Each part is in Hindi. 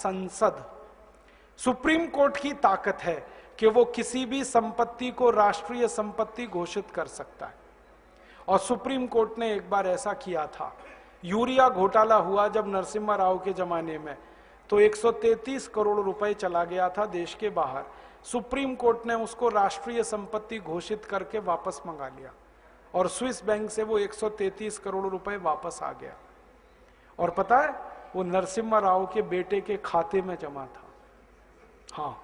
संसद, सुप्रीम कोर्ट की ताकत है कि वो किसी भी संपत्ति को राष्ट्रीय संपत्ति घोषित कर सकता है। और सुप्रीम कोर्ट ने एक बार ऐसा किया था, यूरिया घोटाला हुआ जब नरसिम्हा राव के जमाने में, तो 133 करोड़ रुपए चला गया था देश के बाहर। सुप्रीम कोर्ट ने उसको राष्ट्रीय संपत्ति घोषित करके वापस मंगा लिया और स्विस बैंक से वो 133 करोड़ रुपए वापस आ गया। और पता है, वो नरसिम्हा राव के बेटे के खाते में जमा था। हाँ,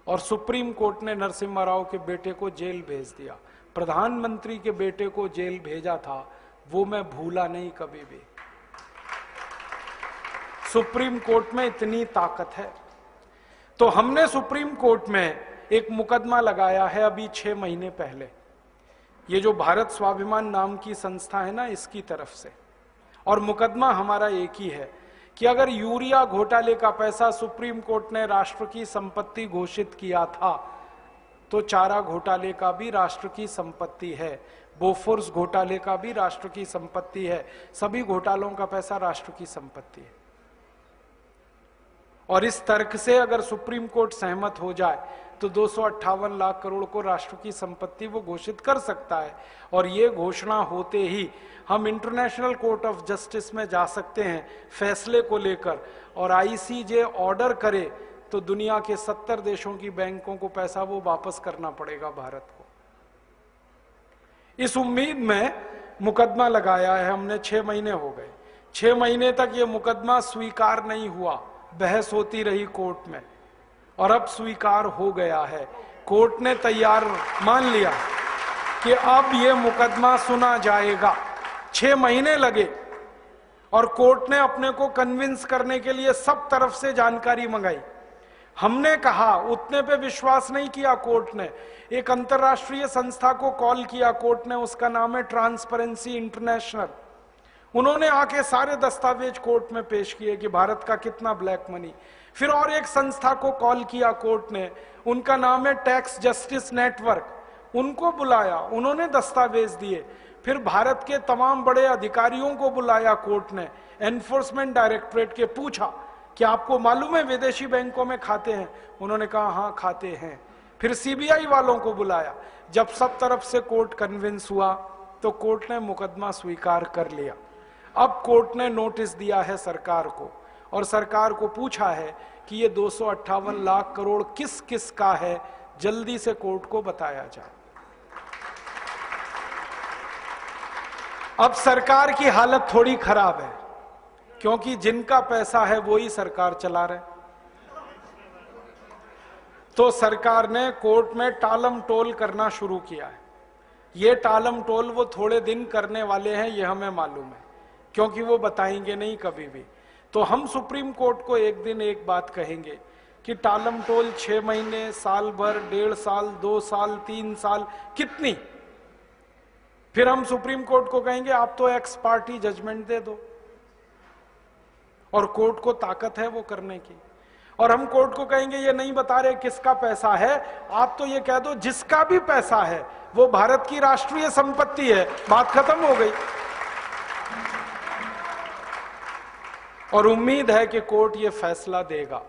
और सुप्रीम कोर्ट ने नरसिम्हा राव के बेटे को जेल भेज दिया। प्रधानमंत्री के बेटे को जेल भेजा था, वो मैं भूला नहीं कभी भी। सुप्रीम कोर्ट में इतनी ताकत है। तो हमने सुप्रीम कोर्ट में एक मुकदमा लगाया है अभी 6 महीने पहले, ये जो भारत स्वाभिमान नाम की संस्था है ना, इसकी तरफ से। और मुकदमा हमारा एक ही है कि अगर यूरिया घोटाले का पैसा सुप्रीम कोर्ट ने राष्ट्र की संपत्ति घोषित किया था, तो चारा घोटाले का भी राष्ट्र की संपत्ति है, बोफोर्स घोटाले का भी राष्ट्र की संपत्ति है, सभी घोटालों का पैसा राष्ट्र की संपत्ति है। और इस तर्क से अगर सुप्रीम कोर्ट सहमत हो जाए तो 258 लाख करोड़ को राष्ट्र की संपत्ति वो घोषित कर सकता है। और ये घोषणा होते ही हम इंटरनेशनल कोर्ट ऑफ जस्टिस में जा सकते हैं फैसले को लेकर, और आईसीजे ऑर्डर करे तो दुनिया के 70 देशों की बैंकों को पैसा वो वापस करना पड़ेगा भारत को। इस उम्मीद में मुकदमा लगाया है हमने। 6 महीने हो गए, 6 महीने तक ये मुकदमा स्वीकार नहीं हुआ, बहस होती रही कोर्ट में, और अब स्वीकार हो गया है। कोर्ट ने तैयार मान लिया कि अब ये मुकदमा सुना जाएगा। 6 महीने लगे और कोर्ट ने अपने को कन्विंस करने के लिए सब तरफ से जानकारी मंगाई। हमने कहा, उतने पे विश्वास नहीं किया कोर्ट ने। एक अंतर्राष्ट्रीय संस्था को कॉल किया कोर्ट ने, उसका नाम है ट्रांसपेरेंसी इंटरनेशनल। उन्होंने आके सारे दस्तावेज कोर्ट में पेश किए कि भारत का कितना ब्लैक मनी। फिर और एक संस्था को कॉल किया कोर्ट ने, उनका नाम है टैक्स जस्टिस नेटवर्क। उनको बुलाया, उन्होंने दस्तावेज दिए। फिर भारत के तमाम बड़े अधिकारियों को बुलाया कोर्ट ने, एनफोर्समेंट डायरेक्टरेट के, पूछा कि आपको मालूम है विदेशी बैंकों में खाते हैं? उन्होंने कहा हाँ खाते हैं। फिर सीबीआई वालों को बुलाया। जब सब तरफ से कोर्ट कन्विंस हुआ तो कोर्ट ने मुकदमा स्वीकार कर लिया। अब कोर्ट ने नोटिस दिया है सरकार को, और सरकार को पूछा है कि ये 258 लाख करोड़ किस किस का है, जल्दी से कोर्ट को बताया जाए। अब सरकार की हालत थोड़ी खराब है, क्योंकि जिनका पैसा है वो ही सरकार चला रहे। तो सरकार ने कोर्ट में टालम टोल करना शुरू किया है। ये टालम टोल वो थोड़े दिन करने वाले हैं, ये हमें मालूम है, क्योंकि वो बताएंगे नहीं कभी भी। तो हम सुप्रीम कोर्ट को एक दिन एक बात कहेंगे कि टालम टोल 6 महीने, साल भर, 1.5 साल, 2 साल, 3 साल, कितनी? फिर हम सुप्रीम कोर्ट को कहेंगे आप तो एक्स पार्टी जजमेंट दे दो, और कोर्ट को ताकत है वो करने की। और हम कोर्ट को कहेंगे ये नहीं बता रहे किसका पैसा है, आप तो ये कह दो जिसका भी पैसा है वो भारत की राष्ट्रीय संपत्ति है, बात खत्म हो गई। और उम्मीद है कि कोर्ट ये फैसला देगा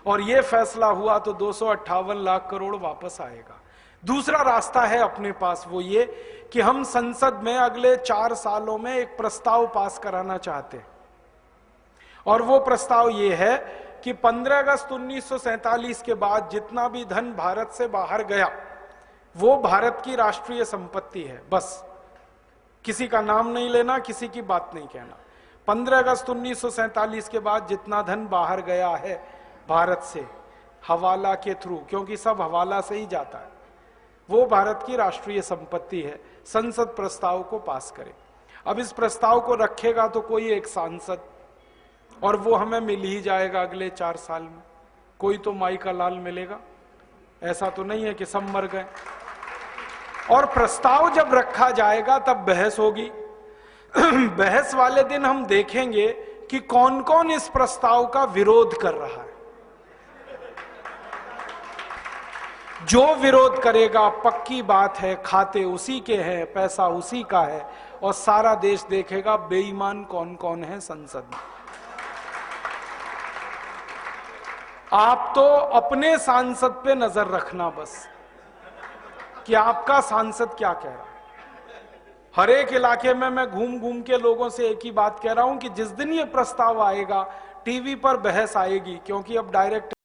और ये फैसला हुआ तो 258 लाख करोड़ वापस आएगा। दूसरा रास्ता है अपने पास, वो ये कि हम संसद में अगले 4 सालों में एक प्रस्ताव पास कराना चाहते हैं। और वो प्रस्ताव ये है कि 15 अगस्त 1947 के बाद जितना भी धन भारत से बाहर गया वो भारत की राष्ट्रीय संपत्ति है। बस किसी का नाम नहीं लेना, किसी की बात नहीं कहना। 15 अगस्त 1947 के बाद जितना धन बाहर गया है भारत से हवाला के थ्रू, क्योंकि सब हवाला से ही जाता है, वो भारत की राष्ट्रीय संपत्ति है। संसद प्रस्ताव को पास करे। अब इस प्रस्ताव को रखेगा तो कोई एक सांसद, और वो हमें मिल ही जाएगा अगले 4 साल में। कोई तो माई का लाल मिलेगा, ऐसा तो नहीं है कि सब मर गए। और प्रस्ताव जब रखा जाएगा तब बहस होगी। बहस वाले दिन हम देखेंगे कि कौन कौन इस प्रस्ताव का विरोध कर रहा है। जो विरोध करेगा, पक्की बात है, खाते उसी के हैं, पैसा उसी का है, और सारा देश देखेगा बेईमान कौन कौन है संसद में। आप तो अपने सांसद पे नजर रखना बस, कि आपका सांसद क्या कह रहा है। हर एक इलाके में मैं घूम घूम के लोगों से एक ही बात कह रहा हूं कि जिस दिन ये प्रस्ताव आएगा टीवी पर बहस आएगी, क्योंकि अब डायरेक्ट